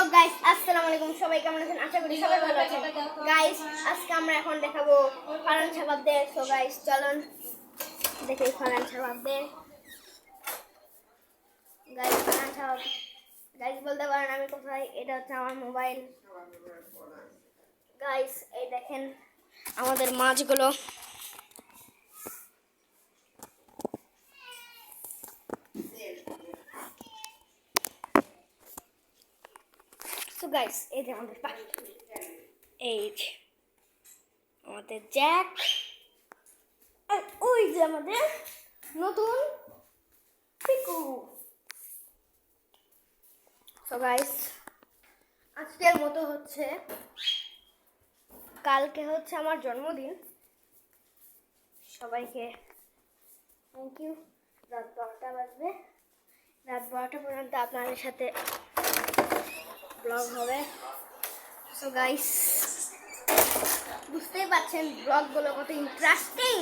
Guys আসসালামু আলাইকুম, সবাই কেমন আছেন? আশা করি সবাই ভালো আছেন। গাইস আজকে আমরা এখন দেখাবো ফারহান শাবাবদের। সো গাইস চলুন দেখি ফারহান শাবাবদের। গাইস ফারহান শাবাব, গাইস বলতে পারেন আমি কোথায়, এটা হচ্ছে আমার মোবাইল। গাইস এই দেখেন আমাদের মাছগুলো। তো গাইস এই যে আমাদের পাখি, এই যে আমাদের জ্যাক, আর ওই যে আমাদের নতুন পিকু। তো গাইস আজকের মতো হচ্ছে, কালকে হচ্ছে আমার জন্মদিন। সবাইকে থ্যাংক ইউ। রাত 12টা বাজবে, রাত 12টা পর্যন্ত আপনাদের সাথে ব্লগ হবে। সো গাইস বুঝতেই পারছেন ব্লগগুলো কত ইন্টারেস্টিং।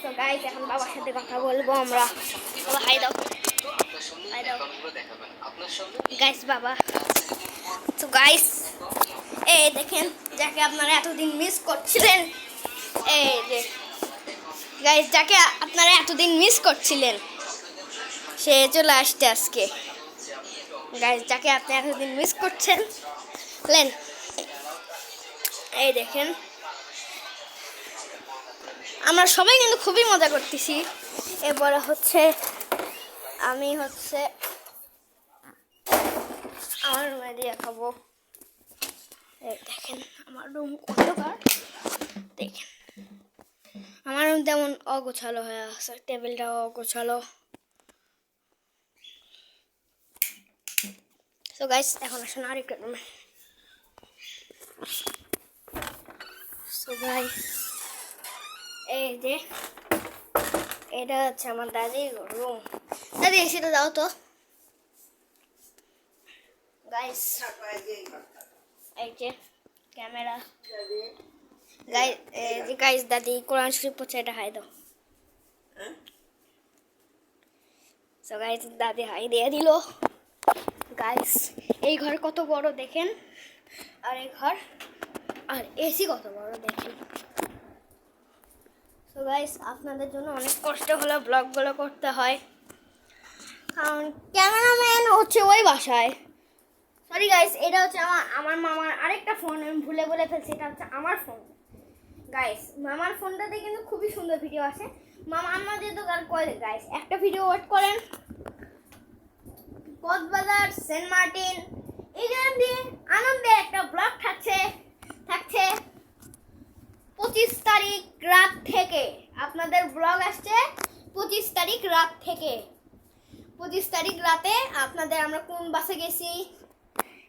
সো গাইস এখন বাবার সাথে কথা বলবো আমরা। বাবা হাই দাও, হাই দাও গাইস বাবা। তো গাইস এই দেখেন যাকে আপনারা এতদিন মিস করছিলেন, এই যে গাইস যাকে আপনারা এতদিন মিস করছিলেন সে চলে আসছে আজকে। গাইস যাকে আপনি এতদিন মিস করছেন লেন, এই দেখেন আমরা সবাই কিন্তু খুবই মজা করতেছি। এরপরে হচ্ছে আমি হচ্ছে আমার রুমে দিয়ে খাবো। এই দেখেন আমার রুম অন্ধকার, দেখেন আমার রুম তেমন অগোছালো হয়ে আছে, টেবিলটাও অগোছালো। তো গাইস এখন আসুন আরেকটা রুমে। সো গাইস এই যে এটা হচ্ছে আমার দাদির রুম। দাদি এসিটা দাও তো। গাইস এই যে ক্যামেরা, গাইস দাদি কোরআন শরীফ পড়ছে, এটা হাই দাও। সো গাইস দাদি হাই দিয়ে দিল। গাইস এই ঘর কত বড় দেখেন, আর এই ঘর আর এসি কত বড় দেখেন। সো গাইস আপনাদের জন্য অনেক কষ্ট হলো ব্লগগুলো করতে হয়, কারণ ক্যামেরাম্যান হচ্ছে ওই বাসায়। সরি গাইস এটা হচ্ছে আমার মামার আরেকটা ফোন, আমি ভুলে ফেলছি, এটা হচ্ছে আমার ফোন। গাইস মামার ফোনটাতে কিন্তু খুবই সুন্দর ভিডিও আসে। মামা আমাদের দোকান করে গাইস একটা ভিডিও ওয়েট করেন। কক্সবাজার সেন্ট মার্টিন এই জায়গায় আনন্দে একটা ব্লগ থাকছে 25 তারিখ রাত থেকে। আপনাদের ব্লগ আসছে 25 তারিখ রাত থেকে। 25 তারিখ রাতে আপনাদের আমরা কোন বাসে গেছি,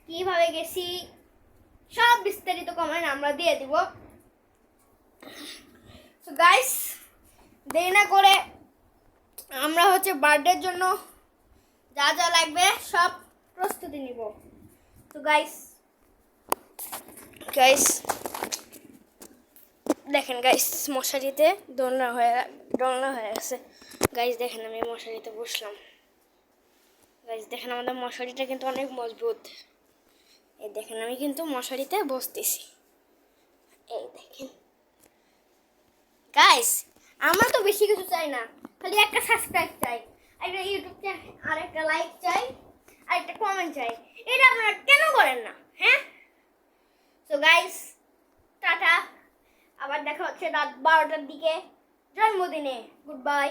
কিভাবে গেছি, সব বিস্তারিত কমেন্ট আমরা দিয়ে দিব। তো গাইস দেরি না করে আমরা হচ্ছে বার্থডের জন্য যা যা লাগবে সব প্রস্তুতি নিব। তো গাইস দেখেন গাইস মশারিতে দোলনা হয়ে গেছে। গাইস দেখেন আমি মশারিতে বসলাম। গাইস দেখেন আমাদের মশারিটা কিন্তু অনেক মজবুত। এই দেখেন আমি কিন্তু মশারিতে বসতেছি, এই দেখেন। গাইস আমরা তো বেশি কিছু চাই না, খালি একটা সাবস্ক্রাইব চাই, একটা ইউটিউব চ্যানেল, আর একটা লাইক চাই, আর একটা কমেন্ট চাই। এটা আপনারা কেন করেন না? হ্যাঁ সো গাইস টাটা, আবার দেখা হচ্ছে রাত 12টার দিকে জন্মদিনে। Good bye.